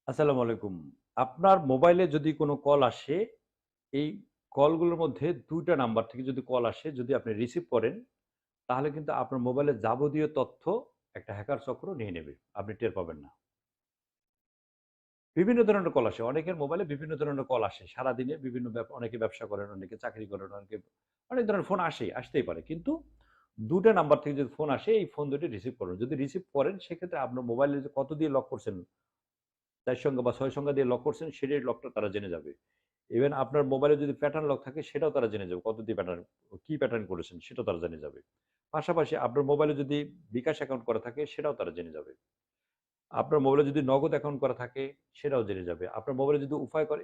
আসসালামু আলাইকুম। আপনার মোবাইলে যদি কোনো কল আসে, এই কলগুলোর মধ্যে ২ টা নাম্বার থেকে যদি কল আসে, যদি আপনি রিসিভ করেন, তাহলে কিন্তু আপনার মোবাইলের যাবতীয় তথ্য একটা হ্যাকার চক্র নিয়ে নেবে। আপনি টের পাবেন না। বিভিন্ন ধরনের কল আসে। অনেকের মোবাইলে বিভিন্ন ধরনের কল আসে। সারাদিনে বিভিন্ন অনেকে ব্যবসা করেন, অনেকে চাকরি করেন, অনেকে অনেক ধরনের ফোন আসেই, আসতেই পারে। কিন্তু ২ টা নাম্বার থেকে যদি ফোন আসে, এই ফোন দুটি রিসিভ করুন। যদি রিসিভ করেন, সেক্ষেত্রে আপনার মোবাইলে যে কত দিয়ে লক করছেন, ৪ সংখ্যা বা ৬ সংখ্যা দিয়ে লক করছেন, সেটার লকটা তারা জেনে যাবে। ইভেন আপনার মোবাইলে যদি প্যাটার্ন লক থাকে সেটাও তারা জেনে যাবে। কত দিয়ে প্যাটার্ন, কি প্যাটার্ন করেছেন সেটাও তারা জেনে যাবে। পাশাপাশি আপনার মোবাইলে যদি বিকাশ অ্যাকাউন্ট করা থাকে সেটাও তারা জেনে যাবে। আপনার মোবাইলে যদি নগদ অ্যাকাউন্ট করা থাকে সেটাও জেনে যাবে। আপনার মোবাইলে যদি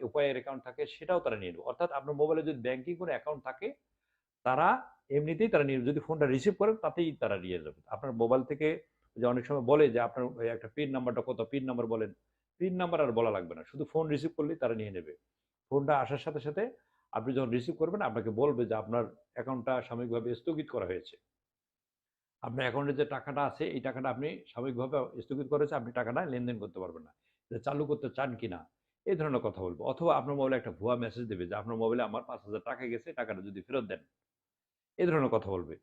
উপায়ের অ্যাকাউন্ট থাকে সেটাও তারা নিয়ে নেবে। অর্থাৎ আপনার মোবাইলে যদি ব্যাংকিং কোনো অ্যাকাউন্ট থাকে তারা এমনিতেই তারা নিয়ে যদি ফোনটা রিসিভ করেন তাতেই তারা নিয়ে যাবে। আপনার মোবাইল থেকে যে অনেক সময় বলে যে আপনার ওই একটা পিন নাম্বারটা কত? পিন নাম্বার বলেন। পিন নাম্বার আর বলা লাগবে না। শুধু ফোন রিসিভ করলেই তারা নিয়ে নেবে। ফোনটা আসার সাথে, সাথে আপনি যখন রিসিভ করবেন আপনাকে বলবে যে আপনার অ্যাকাউন্টটা সাময়িকভাবে স্থগিত করা হয়েছে। আপনার অ্যাকাউন্টে যে টাকাটা আছে এই টাকাটা আপনি সাময়িকভাবে স্থগিত করা হয়েছে, আপনি টাকাটা লেনদেন করতে পারবেন না। এটা চালু করতে চান কিনা? এই ধরনের কথা বলবে। অথবা আপনার মোবাইলে একটা ভুয়া মেসেজ দেবে যে আপনার মোবাইলে আমার ৳৫,০০০ গেছে, টাকাটা যদি ফেরত দেন। এই ধরনের কথা বলবে।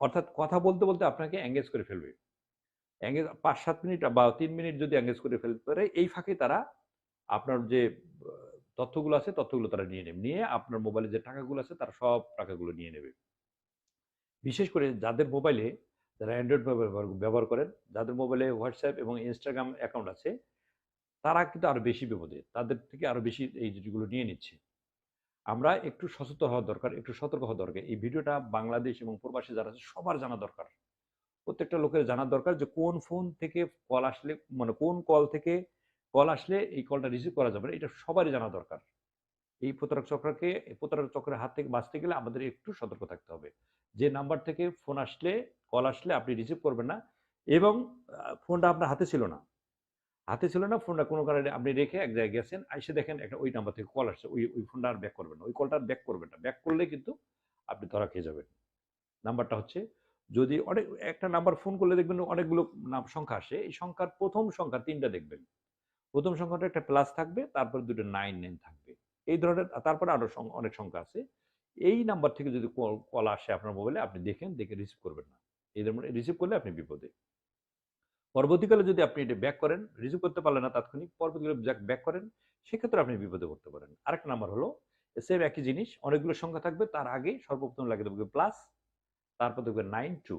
অর্থাৎ কথা বলতে, বলতে আপনাকে এনগেজ করে ফেলবে। ৫-৭ মিনিট বা ৩ মিনিট যদি এনগেজ করে ফেলতে পারে, এই ফাঁকে তারা আপনার যে আ তথ্যগুলো আছে, তথ্যগুলো তারা নিয়ে নেবে। নিয়ে আপনার মোবাইলে যে টাকাগুলো আছে, তারা সব টাকাগুলো নিয়ে নেবে। বিশেষ করে যাদের মোবাইলে, যারা অ্যান্ড্রয়েড ব্যবহার করেন, যাদের মোবাইলে WhatsApp এবং Instagram অ্যাকাউন্ট আছে, তারা কিন্তু আরো বেশি বিপদে। তাদের থেকে আরো বেশি এই জিনিসগুলো নিয়ে নিচ্ছে। আমরা একটু সচেতন হওয়া দরকার, একটু সতর্ক হওয়া দরকার। এই ভিডিওটা বাংলাদেশ এবং প্রবাসী যারা আছে সবার জানা দরকার। প্রত্যেকটা লোকের জানা দরকার যে কোন ফোন থেকে কল আসলে, মানে কোন কল থেকে কল আসলে এই কলটা রিসিভ করা যাবে না, এটা সবারই জানা দরকার। এই প্রতারক চক্রের হাত থেকে বাঁচতে গেলে আমাদের একটু সতর্ক থাকতে হবে। যে নাম্বার থেকে ফোন আসলে, কল আসলে আপনি রিসিভ করবেন না এবং ফোনটা আপনার হাতে ছিল না। হাতে ছিল না, ফোনটা কোনো কারণে আপনি রেখে এক জায়গায় গেছেন, আইসা দেখেন একটা ওই নাম্বার থেকে কল আসছে। ওই ফোনটা আর ব্যাক করবেন না। ওই কলটা আর ব্যাক করবেন না। ব্যাক করলে কিন্তু আপনি ধরা খেয়ে যাবেন। নাম্বারটা হচ্ছে, যদি একটা নাম্বার ফোন করলে দেখবেন অনেকগুলো সংখ্যা আসে। এই সংখ্যার ১ম সংখ্যা ৩ টা দেখবেন। ১ম সংখ্যাটা একটা প্লাস থাকবে, তারপরে ২ টা 9 থাকবে। এই ধরনের তারপরে আরো অনেক সংখ্যা আছে। এই নাম্বার থেকে যদি কল আসে আপনার মোবাইলে, আপনি দেখেন, দেখে রিসিভ করবেন না। এই ধরনের রিসিভ করলে আপনি বিপদে। পরবর্তীকালে যদি আপনি এটা ব্যাক করেন, রিসিভ করতে পারলেন না তাৎক্ষণিক, পরবর্তীকালে ব্যাক করেন, সেক্ষেত্রে আপনি বিপদে পড়তে পারেন। আরেকটা নাম্বার হলো, সেম একই জিনিস, অনেকগুলো সংখ্যা থাকবে, তার আগে সর্বপ্রথম লাগিয়ে দেবে প্লাস, তারপর দেখবেন 92,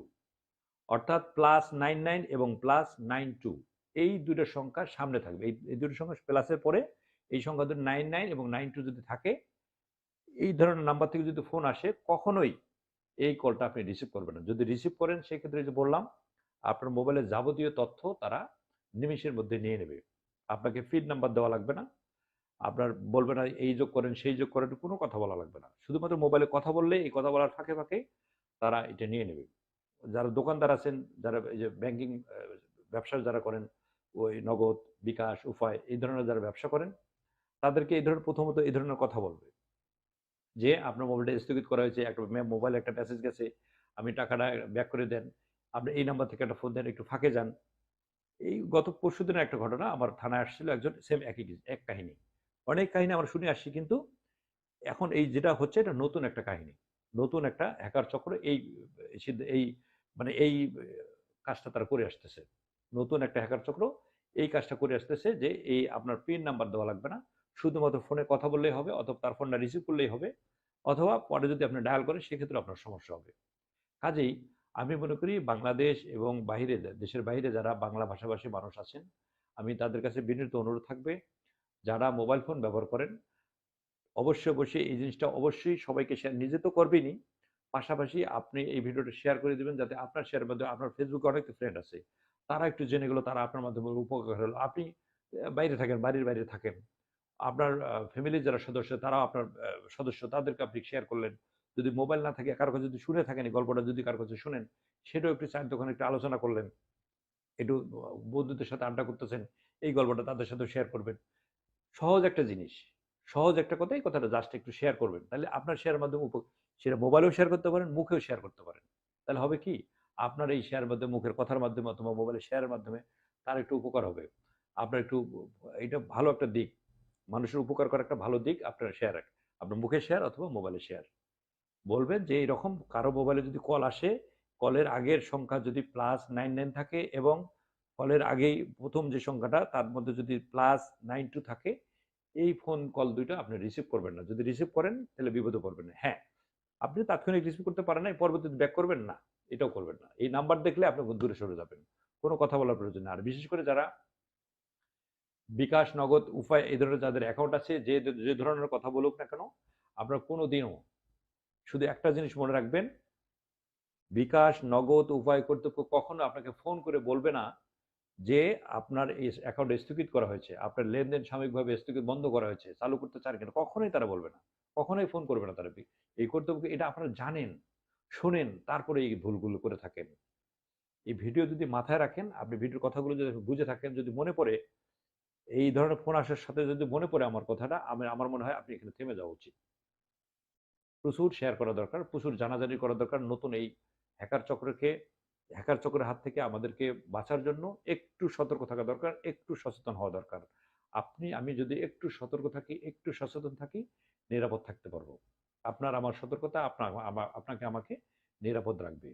অর্থাৎ +99 এবং +92, এই ২ টা সংখ্যা সামনে থাকবে। এই ২ টো সংখ্যা প্লাসের পরে এই সংখ্যা দুটো 99 এবং 92 যদি থাকে, এই ধরনের নাম্বার থেকে যদি ফোন আসে, কখনোই এই কলটা আপনি রিসিভ করবেন না। যদি রিসিভ করেন সেক্ষেত্রে যে বললাম, আপনার মোবাইলের যাবতীয় তথ্য তারা নিমেষের মধ্যে নিয়ে নেবে। আপনাকে ফিড নাম্বার দেওয়া লাগবে না। আপনার বলবে না এই যোগ করেন, সেই যোগ করেন, কোনো কথা বলা লাগবে না। শুধুমাত্র মোবাইলে কথা বললে, এই কথা বলার ফাঁকে, ফাঁকে তারা এটা নিয়ে নেবে। যারা দোকানদার আছেন, যারা এই যে ব্যাংকিং ব্যবসা যারা করেন, ওই নগদ, বিকাশ, উপায় এই ধরনের যারা ব্যবসা করেন, তাদেরকে এই ধরনের প্রথমত এই ধরনের কথা বলবে। যে আপনার মোবাইলটা স্থগিত করা হয়েছে, একটা মোবাইলে একটা মেসেজ গেছে, আমি টাকাটা ব্যাক করে দেন। আপনি এই নাম্বার থেকে একটা ফোন দেন, একটু ফাঁকে যান। এই গত পরশুদিনের একটা ঘটনা, আমার থানায় আসছিল একজন, সেম এক কাহিনী। অনেক কাহিনী আমরা শুনে আসছি, কিন্তু এখন এই যেটা হচ্ছে এটা নতুন একটা কাহিনী। নতুন একটা হ্যাকার চক্র এই এই মানে এই কাজটা তারা করে আসতেছে। নতুন একটা হ্যাকার চক্র এই কাজটা করে আসতেছে যে এই আপনার পিন নাম্বার দেওয়া লাগবে না। শুধুমাত্র ফোনে কথা বললেই হবে, অথবা তার ফোনটা রিসিভ করলেই হবে। অথবা পরে যদি আপনি ডায়াল করেন সেক্ষেত্রে আপনার সমস্যা হবে। কাজেই আমি মনে করি বাংলাদেশ এবং বাহিরে, দেশের বাইরে যারা বাংলা ভাষাভাষী মানুষ আছেন, আমি তাদের কাছে বিনীত অনুরোধ থাকবে, যারা মোবাইল ফোন ব্যবহার করেন, অবশ্যই, অবশ্যই এই জিনিসটা অবশ্যই সবাইকে শেয়ার, নিজে তো করবেনই। পাশাপাশি আপনি এই ভিডিওটা শেয়ার করে দিবেন, যাতে আপনার শেয়ারের মাধ্যমে আপনার ফেসবুকে অনেক ফ্রেন্ড আছে। তারা একটু জেনে গেল, তারা আপনার মাধ্যমে উপকার হলো। আপনি বাইরে থাকেন, বাড়ির বাইরে থাকেন। আপনার ফ্যামিলির যারা সদস্য, তারাও আপনার সদস্য, তাদেরকে আপনি শেয়ার করলেন। যদি মোবাইল না থাকে, কারো কাছে যদি শুনে থাকেন, এই গল্পটা যদি কারো কাছে শুনেন, সেটাও একটু চায়ের দোকানে একটু আলোচনা করলেন। একটু বন্ধুদের সাথে আড্ডা করতেছেন, এই গল্পটা তাদের সাথেও শেয়ার করবেন। সহজ একটা জিনিস। সহজ একটা কথা, এই কথাটা জাস্ট একটু শেয়ার করবেন। তাহলে আপনার শেয়ারের মাধ্যমে সেটা মোবাইলেও শেয়ার করতে পারেন, মুখেও শেয়ার করতে পারেন। তাহলে হবে কি? আপনার এই শেয়ারের মাধ্যমে, মুখের কথার মাধ্যমে অথবা মোবাইলে শেয়ারের মাধ্যমে তার একটু উপকার হবে। আপনার একটু এটা ভালো একটা দিক। মানুষের উপকার করা একটা ভালো দিক আপনার শেয়ার আপনার মুখে শেয়ার অথবা মোবাইলে শেয়ার। বলবেন যে এরকম কারো মোবাইলে যদি কল আসে, কলের আগের সংখ্যা যদি +99 থাকে এবং কলের আগেই ১ম যে সংখ্যাটা তার মধ্যে যদি +92 থাকে, এই ফোন কল ২ টা আপনি রিসিভ করবেন না। যদি রিসিভ করেন তাহলে বিপদে পড়বেন না। হ্যাঁ, আপনি তাৎক্ষণিক রিসিভ করতে পারেন নাই, পরবর্তীতে ব্যাক করবেন না। এটাও করবেন না। এই নাম্বার দেখলে আপনি দূরে সরে যাবেন। কোন কথা বলার প্রয়োজন নেই। আর বিশেষ করে যারা বিকাশ, নগদ, উপায় এই ধরনের যাদের অ্যাকাউন্ট আছে যে ধরনের কথা বলুক না কেন, আপনারা কোনদিনও শুধু একটা জিনিস মনে রাখবেন, বিকাশ, নগদ, উপায় কর্তৃপক্ষ কখনো আপনাকে ফোন করে বলবে না যে আপনার এই অ্যাকাউন্ট স্থগিত করা হয়েছে, আপনার লেনদেন সাময়িকভাবে স্থগিত বন্ধ করা হয়েছে, চালু করতে চান কিনা, কখনোই তারা বলবে না। কখনোই ফোন করবে না তারা। এই কর্তৃপক্ষ এটা আপনারা জানেন, শোনেন, তারপরে এই ভুলগুলো করে থাকেন। এই ভিডিও যদি মাথায় রাখেন, আপনি ভিডিওর কথাগুলো যদি বুঝে থাকেন, যদি মনে পড়ে এই ধরনের ফোন আসার সাথে যদি মনে পড়ে আমার কথাটা, আমার মনে হয় আপনি এখানে থেমে যাওয়া উচিত। প্রচুর শেয়ার করা দরকার, প্রচুর জানাজানি করা দরকার। নতুন এই হ্যাকার চক্রের হাত থেকে আমাদেরকে বাঁচার জন্য একটু সতর্ক থাকা দরকার, একটু সচেতন হওয়া দরকার। আমি যদি একটু সতর্ক থাকি, একটু সচেতন থাকি, নিরাপদ থাকতে পারবো। আপনার আমার সতর্কতা আপনাকে আমাকে নিরাপদ রাখবে।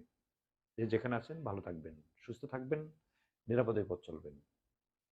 যে যেখানে আছেন ভালো থাকবেন, সুস্থ থাকবেন, নিরাপদে পথ চলবেন।